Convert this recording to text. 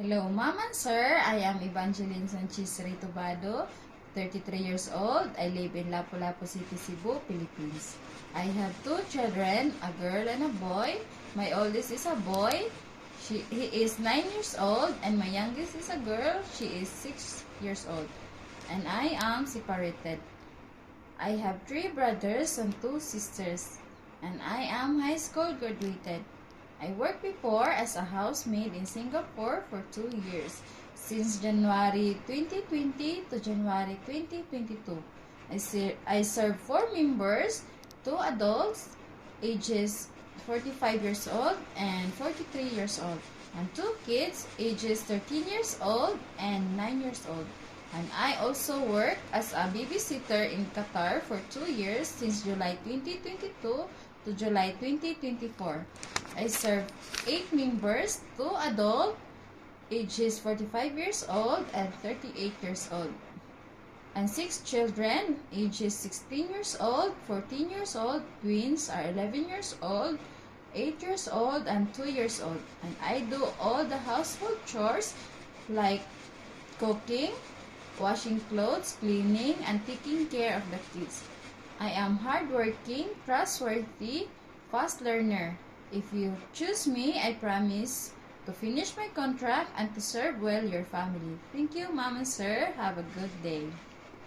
Hello, Ma'am and Sir. I am Evangeline Sanchez Ritobado, 33 years old. I live in Lapu-Lapu City, Cebu, Philippines. I have two children, a girl and a boy. My oldest is a boy. He is 9 years old, and my youngest is a girl. She is 6 years old. And I am separated. I have 3 brothers and 2 sisters. And I am high school graduated. I worked before as a housemaid in Singapore for 2 years, since January 2020 to January 2022. I served 4 members, 2 adults, ages 45 years old and 43 years old, and 2 kids, ages 13 years old and 9 years old. And I also worked as a babysitter in Qatar for 2 years, since July 2022 to July 2024. I served 8 members, 2 adults, ages 45 years old and 38 years old, and 6 children, ages 16 years old, 14 years old, twins are 11 years old, 8 years old, and 2 years old. And I do all the household chores like cooking, washing clothes, cleaning, and taking care of the kids. I am hardworking, trustworthy, fast learner. If you choose me, I promise to finish my contract and to serve well your family. Thank you, Mom and Sir. Have a good day.